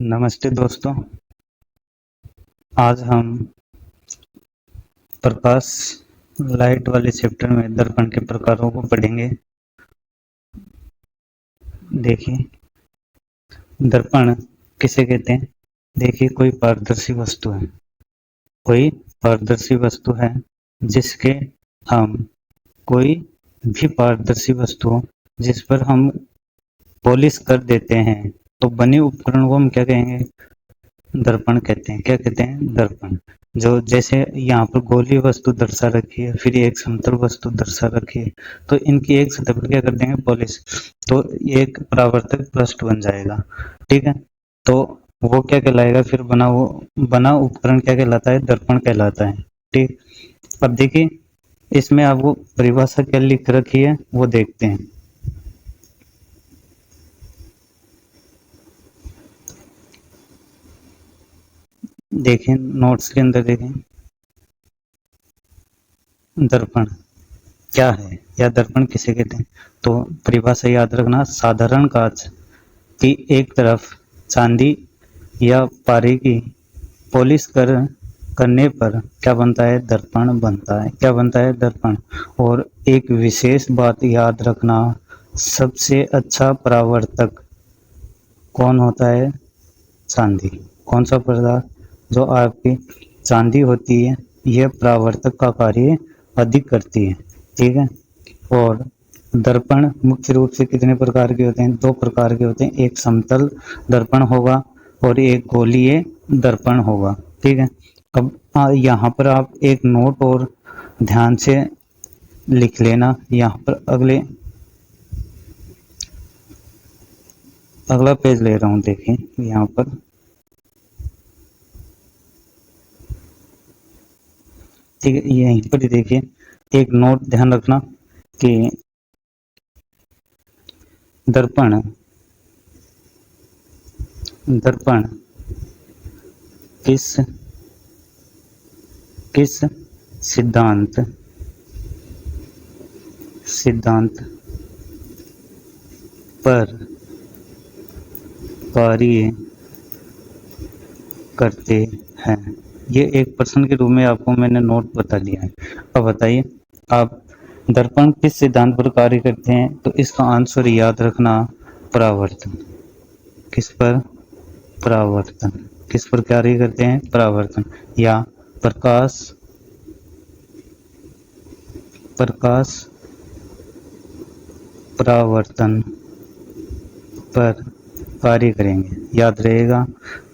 नमस्ते दोस्तों। आज हम प्रकाश लाइट वाले चैप्टर में दर्पण के प्रकारों को पढ़ेंगे। देखिए, दर्पण किसे कहते हैं। देखिए, कोई पारदर्शी वस्तु है, कोई पारदर्शी वस्तु है जिसके हम कोई भी पारदर्शी वस्तु हो जिस पर हम पॉलिश कर देते हैं तो बने उपकरण को हम क्या कहेंगे, दर्पण कहते हैं। क्या कहते हैं, दर्पण। जो जैसे यहाँ पर गोलीय वस्तु दर्शा रखी है, फिर एक समतल वस्तु दर्शा रखी है, तो इनकी एक सतह पर क्या कर देंगे, पॉलिश, तो एक परावर्तक पृष्ठ बन जाएगा। ठीक है, तो वो क्या कहलाएगा, फिर बना उपकरण क्या कहलाता है, दर्पण कहलाता है। ठीक, अब देखिए इसमें आपको परिभाषा क्या लिख रखी है वो देखते हैं। देखें नोट्स के अंदर, देखें दर्पण क्या है या दर्पण किसे कहते हैं। तो परिभाषा याद रखना, साधारण कांच की एक तरफ चांदी या पारे की पॉलिश करने पर क्या बनता है, दर्पण बनता है। क्या बनता है, दर्पण। और एक विशेष बात याद रखना, सबसे अच्छा परावर्तक कौन होता है, चांदी। कौन सा पदार्थ, जो आपकी चांदी होती है यह परावर्तक का कार्य अधिक करती है। ठीक है, और दर्पण मुख्य रूप से कितने प्रकार के होते हैं, दो प्रकार के होते हैं। एक समतल दर्पण होगा और एक गोलीय दर्पण होगा। ठीक है, अब यहाँ पर आप एक नोट और ध्यान से लिख लेना। यहाँ पर अगला पेज ले रहा हूँ। देखिए यहाँ पर ठीक है, यहीं पर ही देखिए एक नोट ध्यान रखना कि दर्पण दर्पण किस किस सिद्धांत पर कार्य करते हैं। ये एक प्रश्न के रूप में आपको मैंने नोट बता दिया है। अब बताइए आप, दर्पण किस सिद्धांत पर कार्य करते हैं, तो इसका आंसर याद रखना, परावर्तन। किस पर, परावर्तन। किस पर कार्य करते हैं, परावर्तन। या प्रकाश परावर्तन पर कार्य करेंगे, याद रहेगा।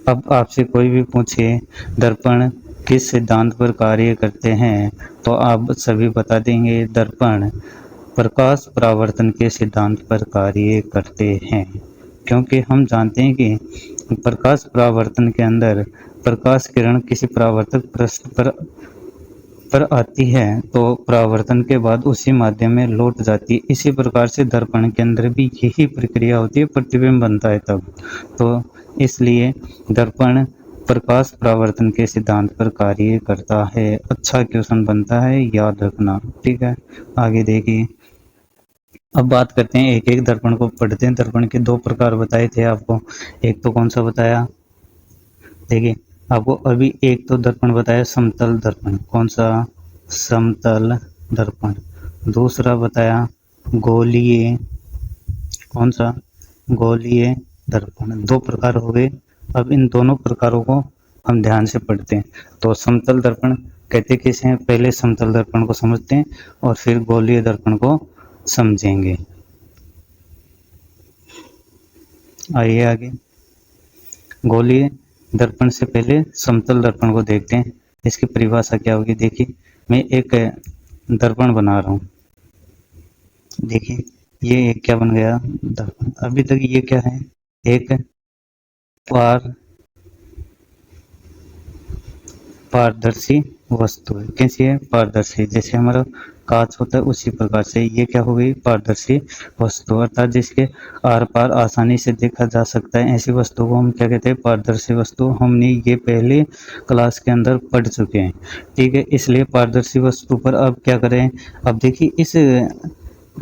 अब आपसे कोई भी पूछे दर्पण किस सिद्धांत पर कार्य करते हैं तो आप सभी बता देंगे, दर्पण प्रकाश परावर्तन के सिद्धांत पर कार्य करते हैं। क्योंकि हम जानते हैं कि प्रकाश परावर्तन के अंदर प्रकाश किरण किसी परावर्तक पृष्ठ पर आती है तो परावर्तन के बाद उसी माध्यम में लौट जाती है। इसी प्रकार से दर्पण के अंदर भी यही प्रक्रिया होती है, प्रतिबिंब बनता है तब। तो इसलिए दर्पण प्रकाश परावर्तन के सिद्धांत पर कार्य करता है। अच्छा क्वेश्चन बनता है, याद रखना। ठीक है, आगे देखिए। अब बात करते हैं, एक एक दर्पण को पढ़ते हैं। दर्पण के दो प्रकार बताए थे आपको। एक तो कौन सा बताया, देखिए आपको अभी एक तो दर्पण बताया समतल दर्पण। कौन सा, समतल दर्पण। दूसरा बताया गोलीय। कौन सा, गोलीय दर्पण। दो प्रकार हो गए। अब इन दोनों प्रकारों को हम ध्यान से पढ़ते हैं। तो समतल दर्पण कहते किसे हैं, पहले समतल दर्पण को समझते हैं और फिर गोलीय दर्पण को समझेंगे। आइए आगे। गोलीय दर्पण से पहले समतल दर्पण को देखते हैं। इसकी परिभाषा क्या होगी, देखिए मैं एक दर्पण बना रहा हूँ। देखिए ये एक क्या बन गया, दर्पण। अभी तक ये क्या है, एक पारदर्शी वस्तु है। कैसी है, पारदर्शी। जैसे हमारा कांच होता है उसी प्रकार से ये क्या हो गई, पारदर्शी वस्तु, अर्थात जिसके आर पार आसानी से देखा जा सकता है। ऐसी वस्तु को हम क्या कहते हैं, पारदर्शी वस्तु। हमने ये पहले क्लास के अंदर पढ़ चुके हैं। ठीक है, इसलिए पारदर्शी वस्तु पर अब क्या करें। अब देखिए इस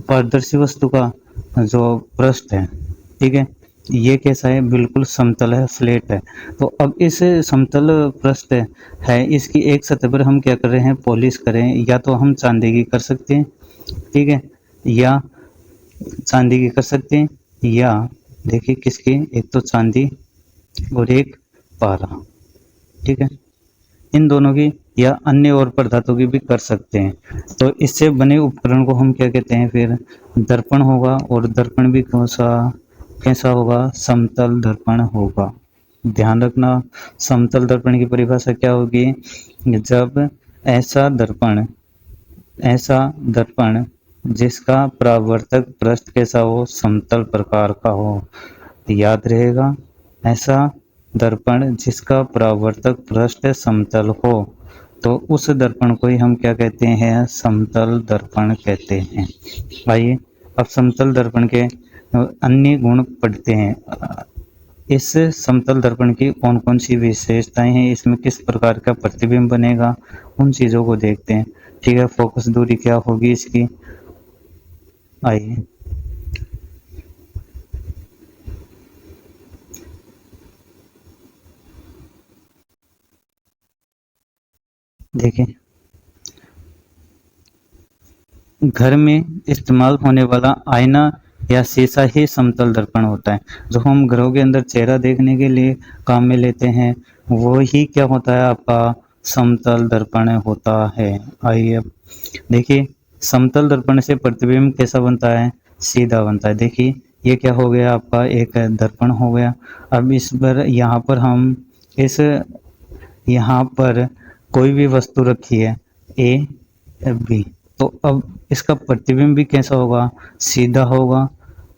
पारदर्शी वस्तु का जो पृष्ठ है, ठीक है, ये कैसा है, बिल्कुल समतल है, फ्लैट है। तो अब इस समतल पृष्ठ है, इसकी एक सतह पर हम क्या कर रहे हैं, पॉलिश करें, या तो हम चांदी की कर सकते हैं, ठीक है, या चांदी की कर सकते हैं, या देखिए किसकी, एक तो चांदी और एक पारा, ठीक है, इन दोनों की या अन्य और पदार्थों की भी कर सकते हैं। तो इससे बने उपकरण को हम क्या कहते हैं, फिर दर्पण होगा। और दर्पण भी कौन सा, कैसा होगा, समतल दर्पण होगा। ध्यान रखना, समतल दर्पण की परिभाषा क्या होगी, जब ऐसा दर्पण जिसका परावर्तक पृष्ठ कैसा हो, समतल प्रकार का हो। याद रहेगा, ऐसा दर्पण जिसका परावर्तक पृष्ठ समतल हो, तो उस दर्पण को ही हम क्या कहते हैं, समतल दर्पण कहते हैं। आइए अब समतल दर्पण के अन्य गुण पढ़ते हैं। इस समतल दर्पण की कौन कौन सी विशेषताएं हैं, इसमें किस प्रकार का प्रतिबिंब बनेगा, उन चीज़ों को देखते हैं, ठीक है। फोकस दूरी क्या होगी इसकी, आइए देखें। घर में इस्तेमाल होने वाला आईना या शीशा ही समतल दर्पण होता है। जो हम घरों के अंदर चेहरा देखने के लिए काम में लेते हैं, वो ही क्या होता है, आपका समतल दर्पण होता है। आइए अब देखिए, समतल दर्पण से प्रतिबिंब कैसा बनता है, सीधा बनता है। देखिए ये क्या हो गया, आपका एक दर्पण हो गया। अब इस पर यहाँ पर हम इस यहाँ पर कोई भी वस्तु रखी है, ए बी, तो अब इसका प्रतिबिंब भी कैसा होगा, सीधा होगा,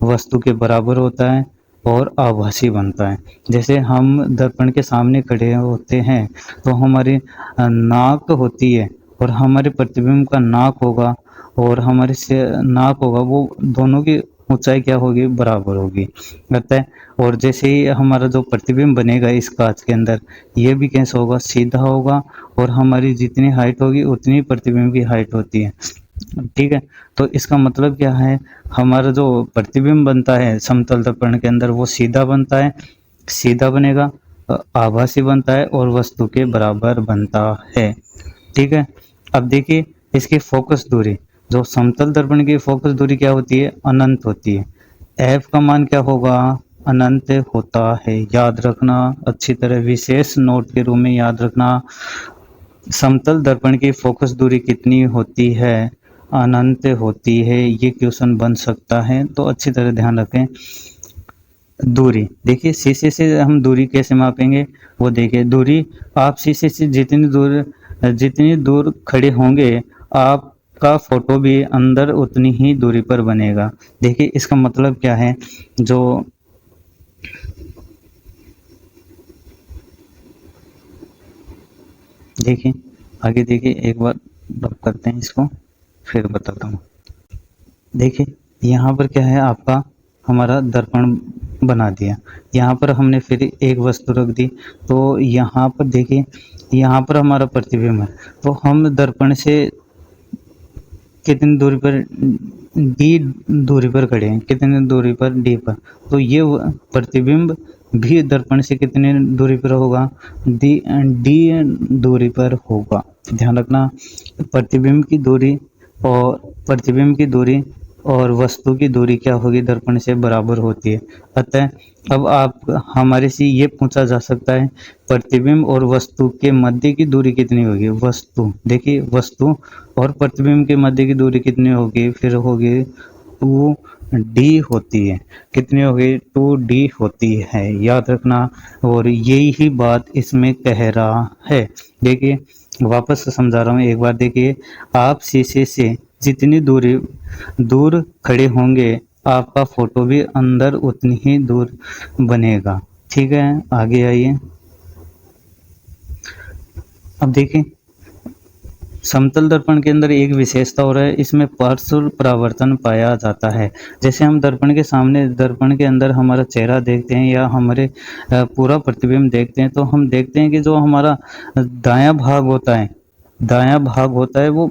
वस्तु के बराबर होता है और आभासी बनता है। जैसे हम दर्पण के सामने खड़े होते हैं तो हमारी नाक होती है और हमारे प्रतिबिंब का नाक होगा, और हमारे से नाक होगा, वो दोनों की ऊंचाई क्या होगी, बराबर होगी, लगता है। और जैसे ही हमारा जो प्रतिबिंब बनेगा इस कांच के अंदर, ये भी कैसा होगा, सीधा होगा, और हमारी जितनी हाइट होगी उतनी प्रतिबिंब की हाइट होती है, ठीक है। तो इसका मतलब क्या है, हमारा जो प्रतिबिंब बनता है समतल दर्पण के अंदर, वो सीधा बनता है, सीधा बनेगा, आभासी बनता है और वस्तु के बराबर बनता है, ठीक है। अब देखिए इसकी फोकस दूरी, जो समतल दर्पण की फोकस दूरी क्या होती है, अनंत होती है। एफ का मान क्या होगा, अनंत होता है। याद रखना अच्छी तरह, विशेष नोट के रूप में याद रखना, समतल दर्पण की फोकस दूरी कितनी होती है, अनंत होती है। ये क्वेश्चन बन सकता है, तो अच्छी तरह ध्यान रखें। दूरी देखिए, शीशे से हम दूरी कैसे मापेंगे, वो देखिए, दूरी आप शीशे से जितनी दूर खड़े होंगे, आपका फोटो भी अंदर उतनी ही दूरी पर बनेगा। देखिए इसका मतलब क्या है, जो देखिए आगे देखिए, एक बार रब करते हैं इसको, फिर बताता हूँ। देखिए यहाँ पर क्या है, आपका हमारा दर्पण बना दिया, यहाँ पर हमने फिर एक वस्तु रख दी, तो यहाँ पर देखिए, यहाँ पर हमारा प्रतिबिंब है, तो हम दर्पण से कितनी दूरी पर, डी दूरी पर खड़े हैं, कितनी दूरी पर, डी पर, तो ये प्रतिबिंब भी दर्पण से कितनी दूरी पर होगा, डी डी दूरी पर होगा। ध्यान रखना, प्रतिबिंब की दूरी और प्रतिबिंब की दूरी और वस्तु की दूरी क्या होगी, दर्पण से बराबर होती है। अतः अब आप हमारे से ये पूछा जा सकता है, प्रतिबिंब और वस्तु के मध्य की दूरी कितनी होगी, वस्तु देखिए, वस्तु और प्रतिबिंब के मध्य की दूरी कितनी होगी, फिर होगी 2d होती है। कितनी होगी, 2d होती है, याद रखना। और यही ही बात इसमें कह रहा है। देखिए वापस समझा रहा हूँ एक बार, देखिए आप शीशे से जितनी दूर खड़े होंगे, आपका फोटो भी अंदर उतनी ही दूर बनेगा, ठीक है। आगे आइए, अब देखिए समतल दर्पण के अंदर एक विशेषता और है, इसमें पार्श्व परावर्तन पाया जाता है। जैसे हम दर्पण के सामने, दर्पण के अंदर हमारा चेहरा देखते हैं या हमारे पूरा प्रतिबिंब देखते हैं, तो हम देखते हैं कि जो हमारा दायां भाग होता है, दायां भाग होता है वो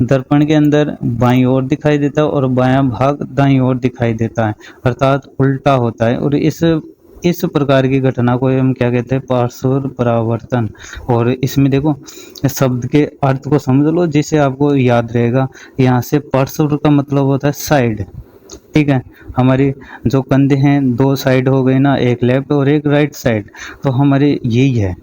दर्पण के अंदर बाईं ओर दिखाई देता है और बायां भाग दाईं ओर दिखाई देता है, अर्थात उल्टा होता है। और इस प्रकार की घटना को हम क्या कहते हैं, पार्श्व परावर्तन। और इसमें देखो शब्द के अर्थ को समझ लो, जिसे आपको याद रहेगा। यहाँ से पार्श्व का मतलब होता है साइड, ठीक है। हमारी जो कंधे हैं दो साइड हो गए ना, एक लेफ्ट और एक राइट साइड, तो हमारे यही है,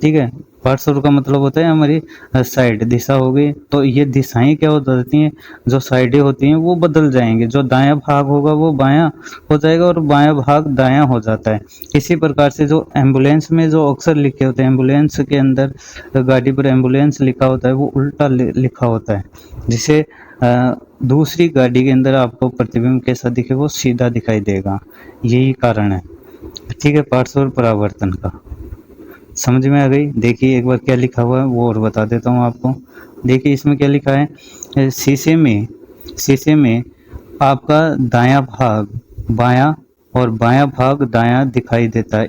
ठीक है। पार्श्व का मतलब होता है हमारी साइड, दिशा हो गई। तो ये दिशाएं क्या हो जाती हैं, जो साइडें होती हैं वो बदल जाएंगे, जो दायां भाग होगा वो बायां हो जाएगा और बायां भाग दायां हो जाता है। इसी प्रकार से जो एम्बुलेंस में जो अक्सर लिखे होते हैं, एम्बुलेंस के अंदर गाड़ी पर एम्बुलेंस लिखा होता है वो उल्टा लिखा होता है, जिसे दूसरी गाड़ी के अंदर आपको प्रतिबिंब कैसा दिखे, वो सीधा दिखाई देगा। यही कारण है, ठीक है, पार्श्व परावर्तन का। समझ में आ गई? देखिए एक बार क्या लिखा हुआ है वो और बता देता हूँ आपको। देखिए इसमें क्या लिखा है, शीशे में आपका दायां भाग बायां और बायां भाग दायां दिखाई देता है।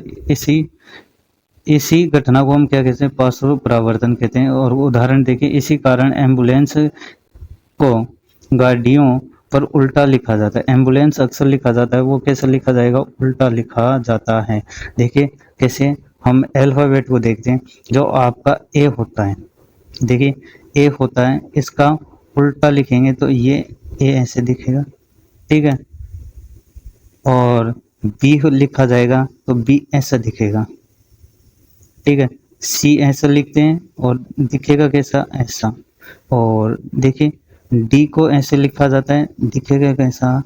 इसी घटना को हम क्या कहते हैं, पार्श्व परावर्तन कहते हैं। और उदाहरण देखिए, इसी कारण एम्बुलेंस को गाड़ियों पर उल्टा लिखा जाता है। एम्बुलेंस अक्सर लिखा जाता है, वो कैसे लिखा जाएगा, उल्टा लिखा जाता है। देखिए कैसे, हम अल्फाबेट को देखते हैं। जो आपका ए होता है, देखिए ए होता है, इसका उल्टा लिखेंगे तो ये ए ऐसे दिखेगा, ठीक है। और बी लिखा जाएगा तो बी ऐसा दिखेगा, ठीक है। सी ऐसा लिखते हैं और दिखेगा कैसा, ऐसा। और देखिए डी को ऐसे लिखा जाता है, दिखेगा कैसा,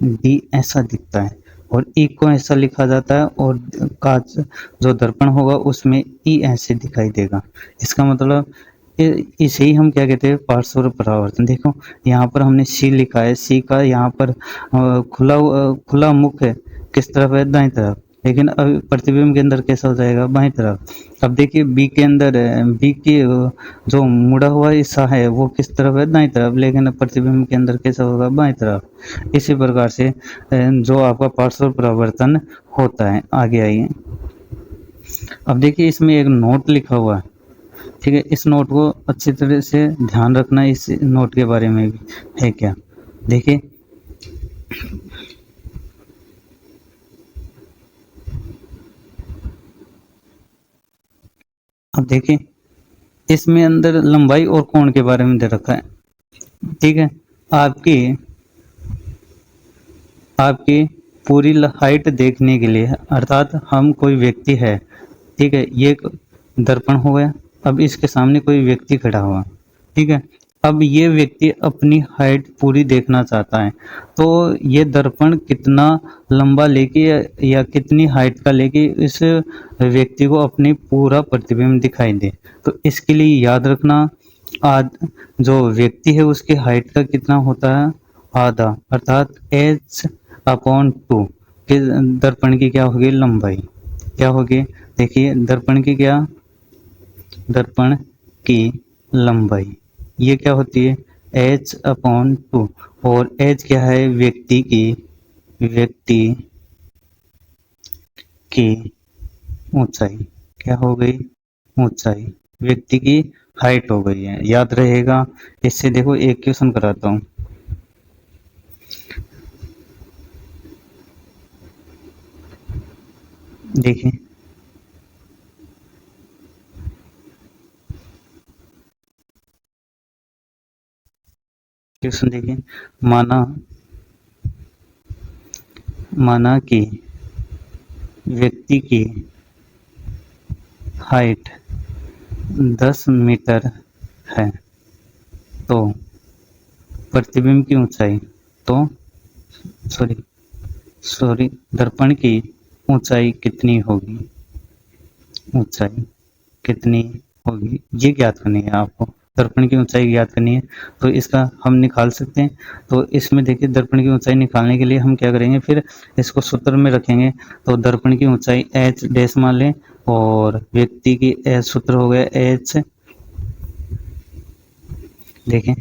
डी ऐसा दिखता है। और ई को ऐसा लिखा जाता है और कांच जो दर्पण होगा उसमें ई ऐसे दिखाई देगा। इसका मतलब इसे ही हम क्या कहते हैं, पार्श्व परावर्तन। देखो यहाँ पर हमने सी लिखा है, सी का यहाँ पर खुला मुख है, किस तरफ है, दाईं तरफ। लेकिन अब प्रतिबिंब के अंदर कैसा हो जाएगा, बाईं तरफ। अब देखिए बी के अंदर बी की जो मुड़ा हुआ हिस्सा है वो किस तरफ है, दाईं तरफ। लेकिन प्रतिबिंब के अंदर कैसा होगा, बाईं तरफ। इसी प्रकार से जो आपका पार्श्व परावर्तन होता है। आगे आइए, अब देखिए इसमें एक नोट लिखा हुआ है, ठीक है। इस नोट को अच्छी तरह से ध्यान रखना, इस नोट के बारे में भी है क्या। देखिए अब देखिए इसमें अंदर लंबाई और कोण के बारे में दे रखा है, ठीक है। आपकी आपकी पूरी हाइट देखने के लिए, अर्थात हम कोई व्यक्ति है, ठीक है, ये एक दर्पण हो गया। अब इसके सामने कोई व्यक्ति खड़ा हुआ, ठीक है। अब ये व्यक्ति अपनी हाइट पूरी देखना चाहता है, तो ये दर्पण कितना लंबा लेके या कितनी हाइट का लेके इस व्यक्ति को अपनी पूरा प्रतिबिंब दिखाई दे। तो इसके लिए याद रखना, आद जो व्यक्ति है उसकी हाइट का कितना होता है, आधा, अर्थात h/2 के दर्पण की क्या होगी, लंबाई क्या होगी। देखिए दर्पण की लंबाई ये क्या होती है, h/2। और h क्या है, व्यक्ति की ऊंचाई, क्या हो गई, ऊंचाई, व्यक्ति की हाइट हो गई है, याद रहेगा। इससे देखो एक क्वेश्चन कराता हूँ। देखिए क्वेश्चन देखिए, माना कि व्यक्ति की हाइट 10 मीटर है, तो प्रतिबिंब की ऊंचाई, तो सॉरी दर्पण की ऊंचाई कितनी होगी, ऊंचाई कितनी होगी, ये ज्ञात करनी है आपको। दर्पण की ऊंचाई ज्ञात करनी है, तो इसका हम निकाल सकते हैं। तो इसमें देखिए दर्पण की ऊंचाई निकालने के लिए हम क्या करेंगे, फिर इसको सूत्र में रखेंगे। तो दर्पण की ऊंचाई h डैश मान लें और व्यक्ति की h, सूत्र हो गया h, देखें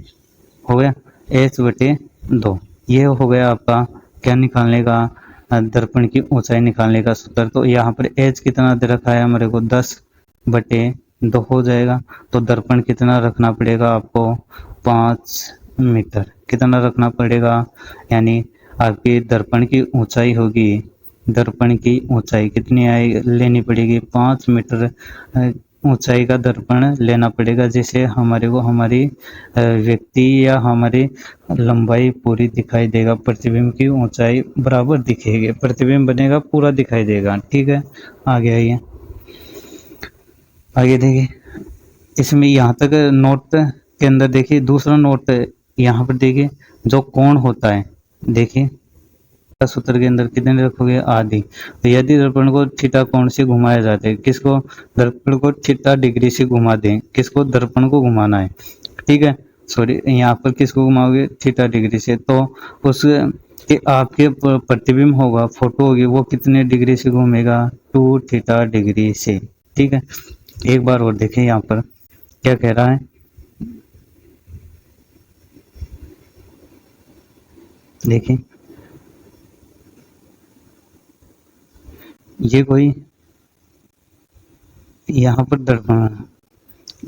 हो गया h/2। ये हो गया आपका क्या निकालने का, दर्पण की ऊंचाई निकालने का सूत्र। तो यहाँ पर h कितना दे रखा है हमारे को, 10/2, दो हो जाएगा। तो दर्पण कितना रखना पड़ेगा आपको, 5 मीटर कितना रखना पड़ेगा, यानी आपकी दर्पण की ऊंचाई होगी, दर्पण की ऊंचाई कितनी आई लेनी पड़ेगी, 5 मीटर ऊंचाई का दर्पण लेना पड़ेगा, जिससे हमारे को हमारी व्यक्ति या हमारी लंबाई पूरी दिखाई देगा, प्रतिबिंब की ऊंचाई बराबर दिखेगी, प्रतिबिंब बनेगा पूरा दिखाई देगा। ठीक है, आगे आइए, आगे देखिए, इसमें यहाँ तक नोट के अंदर देखिए, दूसरा नोट यहाँ पर देखिए, जो कोण होता है, देखिए सूत्र के अंदर कितने रखोगे, आधी। तो यदि दर्पण को थीटा कोण से घुमाया जाता है, किसको, दर्पण को थीटा डिग्री से घुमा दें, किसको, दर्पण को घुमाना है, ठीक है, सॉरी यहाँ पर किसको घुमाओगे, थीटा डिग्री से, तो उस कि आपके प्रतिबिंब होगा, फोटो होगी, वो कितने डिग्री से घूमेगा, 2θ डिग्री से। ठीक है, एक बार और देखें यहाँ पर क्या कह रहा है, देखिए ये कोई यहाँ पर दर्पण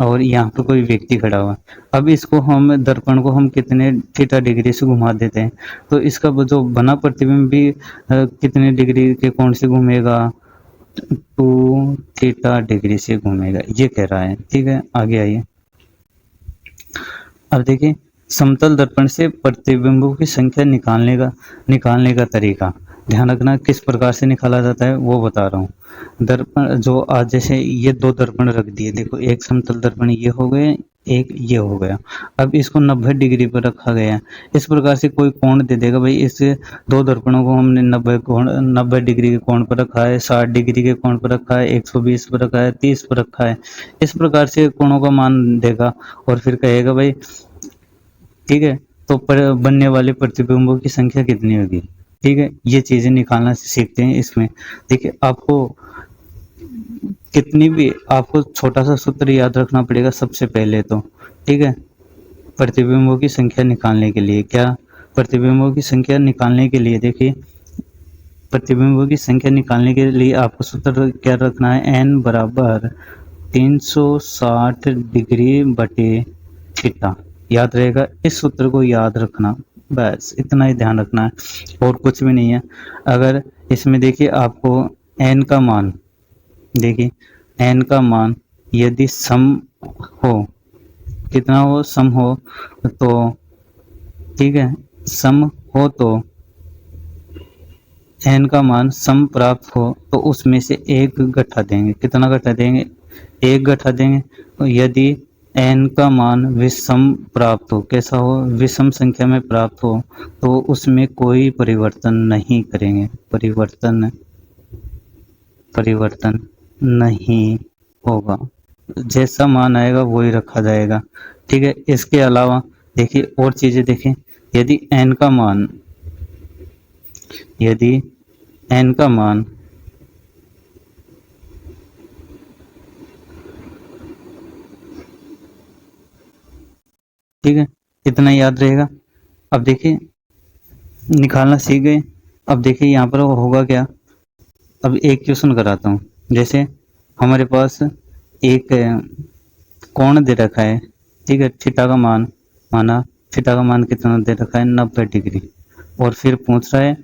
और यहाँ पे कोई व्यक्ति खड़ा हुआ, अब इसको हम दर्पण को हम कितने थीटा डिग्री से घुमा देते हैं, तो इसका वो जो बना प्रतिबिंब भी कितने डिग्री के कोण से घूमेगा, 2θ डिग्री से घूमेगा, ये कह रहा है। ठीक है, आगे आइए, अब देखिए समतल दर्पण से प्रतिबिंबों की संख्या निकालने का तरीका ध्यान रखना, किस प्रकार से निकाला जाता है वो बता रहा हूँ। दर्पण जो आज जैसे ये दो दर्पण रख दिए, देखो एक समतल दर्पण ये हो गए, एक ये हो गया, अब इसको 90 डिग्री पर रखा गया है, इस प्रकार से कोई कोण दे देगा, भाई इस दो दर्पणों को हमने 90 डिग्री के कोण पर रखा है, 60 डिग्री के कोण पर रखा है, 120 पर रखा है, 30 पर रखा है, इस प्रकार से कोणों का मान देगा और फिर कहेगा भाई ठीक है, तो पर बनने वाले प्रतिबिंबों की संख्या कितनी होगी। ठीक है, ये चीजें निकालना सीखते हैं इसमें। देखिए आपको कितनी भी, आपको छोटा सा सूत्र याद रखना पड़ेगा सबसे पहले तो, ठीक है, प्रतिबिंबों की संख्या निकालने के लिए क्या, प्रतिबिंबों की संख्या निकालने के लिए देखिए, प्रतिबिंबों की संख्या निकालने के लिए आपको सूत्र क्या रखना है, n बराबर 360 डिग्री बटे थीटा, याद रहेगा, इस सूत्र को याद रखना, बस इतना ही ध्यान रखना है और कुछ भी नहीं है। अगर इसमें देखिए आपको n का मान, देखिए n का मान यदि सम हो, कितना हो, सम हो, तो ठीक है, सम हो तो n का मान सम प्राप्त हो तो उसमें से एक घटा देंगे, कितना घटा देंगे, एक घटा देंगे। तो यदि n का मान विषम प्राप्त हो, कैसा हो, विषम संख्या में प्राप्त हो, तो उसमें कोई परिवर्तन नहीं करेंगे, परिवर्तन नहीं होगा, जैसा मान आएगा वही रखा जाएगा। ठीक है, इसके अलावा देखिए और चीजें देखें, यदि n का मान, यदि n का मान ठीक है, इतना याद रहेगा। अब देखिए निकालना सीख गए, अब देखिए यहाँ पर होगा क्या, अब एक क्वेश्चन कराता हूँ, जैसे हमारे पास एक कोण दे रखा है, ठीक है, थीटा का मान माना, थीटा का मान कितना दे रखा है, 90 डिग्री, और फिर पूछ रहा है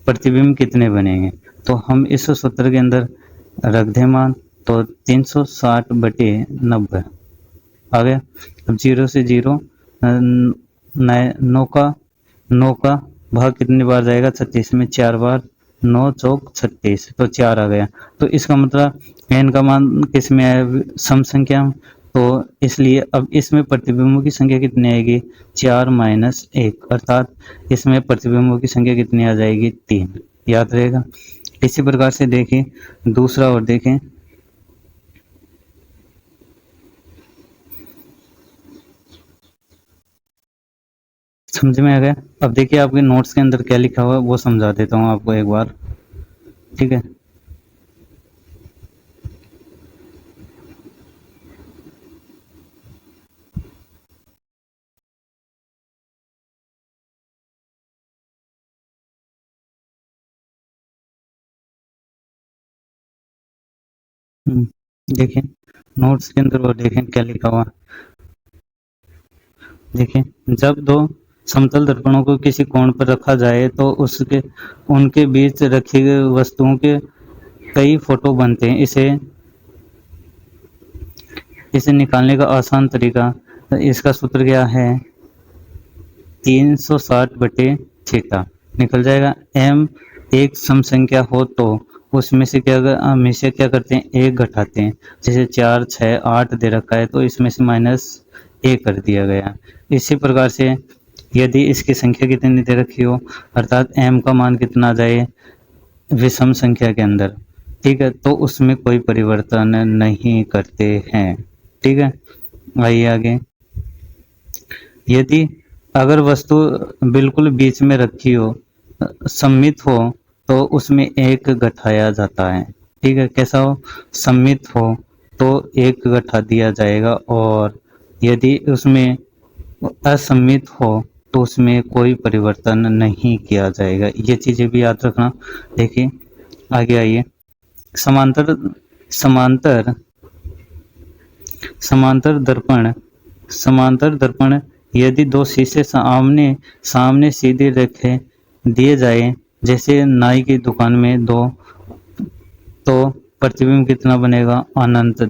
प्रतिबिंब कितने बनेंगे, तो हम इस सूत्र के अंदर रख दें मान, तो 360 बटे 90 आ गया। अब 0 से 0, 9 का भाग कितनी बार जाएगा, 36 में 4 बार, 9 चौक 36, तो 4 आ गया। तो इसका मतलब n का मान किस में है, सम संख्या, तो इसलिए अब इसमें प्रतिबिंबों की संख्या कितनी आएगी, 4 माइनस 1, अर्थात इसमें प्रतिबिंबों की संख्या कितनी आ जाएगी, 3, याद रहेगा। इसी प्रकार से देखें दूसरा और देखें, समझ में आ गया। अब देखिए आपके नोट्स के अंदर क्या लिखा हुआ है वो समझा देता हूँ आपको एक बार, ठीक है। देखिए नोट्स के अंदर वो देखें क्या लिखा हुआ। देखिए, जब दो समतल दर्पणों को किसी कोण पर रखा जाए तो उसके उनके बीच रखी गई वस्तुओं के कई फोटो बनते हैं। इसे निकालने का आसान तरीका, इसका सूत्र क्या है, 360 बटे थीटा निकल जाएगा। m एक सम संख्या हो तो उसमें से हमेशा क्या करते हैं, एक घटाते हैं। जैसे 4, 6, 8 दे रखा है तो इसमें से -1 कर दिया गया। इसी प्रकार से यदि इसकी संख्या कितनी दे रखी हो, अर्थात m का मान कितना आ जाए विषम संख्या के अंदर, ठीक है, तो उसमें कोई परिवर्तन नहीं करते हैं। ठीक है, आइए आगे। यदि अगर वस्तु बिल्कुल बीच में रखी हो, सममित हो, तो उसमें एक घटाया जाता है। ठीक है, कैसा हो, सममित हो तो एक घटा दिया जाएगा, और यदि उसमें असममित हो तो उसमें कोई परिवर्तन नहीं किया जाएगा। ये चीजें भी याद रखना। देखिए आगे आइए। समांतर समांतर समांतर दर्पण यदि दो शीशे सामने सामने सीधे रखे दिए जाए, जैसे नाई की दुकान में दो, तो प्रतिबिंब कितना बनेगा, अनंत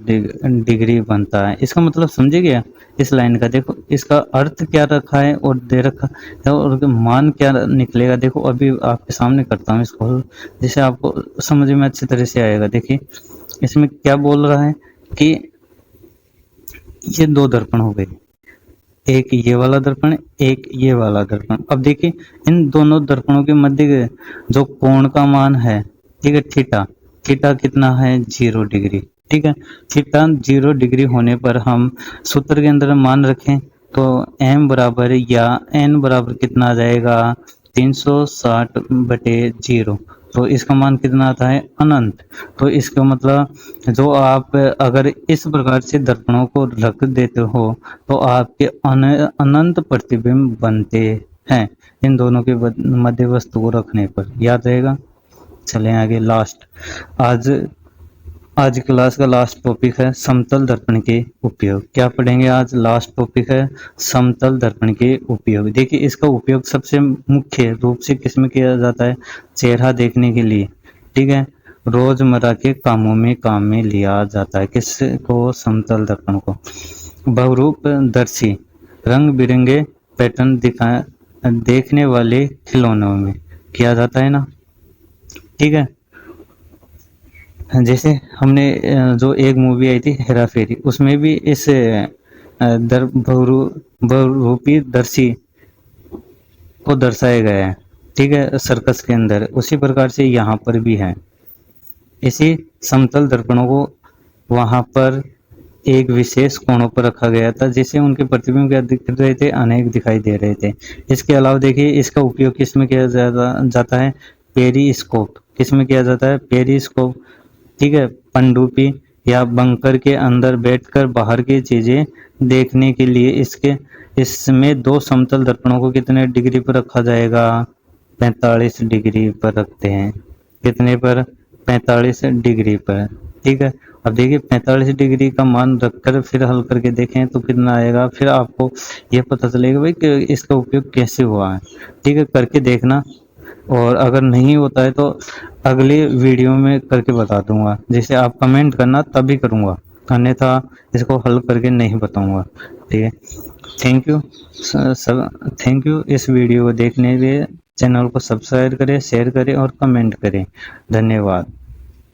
डिग्री बनता है। इसका मतलब समझे क्या इस लाइन का, देखो इसका अर्थ क्या रखा है और दे रखा है और मान क्या निकलेगा। देखो अभी आपके सामने करता हूँ इसको, जिससे आपको समझ में अच्छी तरह से आएगा। देखिए इसमें क्या बोल रहा है कि ये दो दर्पण हो गए, एक ये वाला दर्पण, एक ये वाला दर्पण। अब देखिए इन दोनों दर्पणों के मध्य जो कोण का मान है, ठीक है, थीटा, थीटा कितना है, 0 डिग्री। ठीक है, थीटा 0 डिग्री होने पर हम सूत्र के अंदर मान रखें तो m बराबर या n बराबर कितना आ जाएगा, 360 बटे 0। तो इसका मान कितना आता है, अनंत। तो इसका मतलब जो आप अगर इस प्रकार से दर्पणों को रख देते हो तो आपके अनंत प्रतिबिंब बनते हैं इन दोनों के मध्य वस्तु को रखने पर, याद रहेगा। चलें आगे। लास्ट आज क्लास का लास्ट टॉपिक है समतल दर्पण के उपयोग। क्या पढ़ेंगे आज, लास्ट टॉपिक है समतल दर्पण के उपयोग। देखिए इसका उपयोग सबसे मुख्य रूप से किसमें किया जाता है, चेहरा देखने के लिए। ठीक है, रोजमर्रा के कामों में काम में लिया जाता है। किसको, समतल दर्पण को। बहुरूप दर्शी रंग बिरंगे पैटर्न देखने वाले खिलौनों में किया जाता है ना। ठीक है, जैसे हमने जो एक मूवी आई थी हेरा फेरी, उसमें भी इस बहुरूपी दर्शी को दर्शाया गया है। ठीक है, सर्कस के अंदर। उसी प्रकार से यहाँ पर भी है। इसी समतल दर्पणों को वहाँ पर एक विशेष कोणों पर रखा गया था, जिससे उनके प्रतिबिंब क्या दिख रहे थे, अनेक दिखाई दे रहे थे। इसके अलावा देखिए इसका उपयोग किस में किया जाता है, पेरिस्कोप। किस में किया जाता है, पेरिस्कोप। ठीक है, पनडुब्बी या बंकर के अंदर बैठकर बाहर की चीजें देखने के लिए इसमें दो समतल दर्पणों को कितने डिग्री पर रखा जाएगा, 45 डिग्री पर रखते हैं। कितने पर, 45 डिग्री पर। ठीक है, अब देखिए 45 डिग्री का मान रखकर फिर हल करके देखें तो कितना आएगा, फिर आपको ये पता चलेगा भाई कि इसका उपयोग कैसे हुआ है। ठीक है, करके देखना, और अगर नहीं होता है तो अगले वीडियो में करके बता दूंगा। जैसे आप कमेंट करना तभी करूंगा, अन्यथा इसको हल करके नहीं बताऊंगा। ठीक है, थैंक यू थैंक यू इस वीडियो को देखने के लिए। चैनल को सब्सक्राइब करें, शेयर करें और कमेंट करें। धन्यवाद।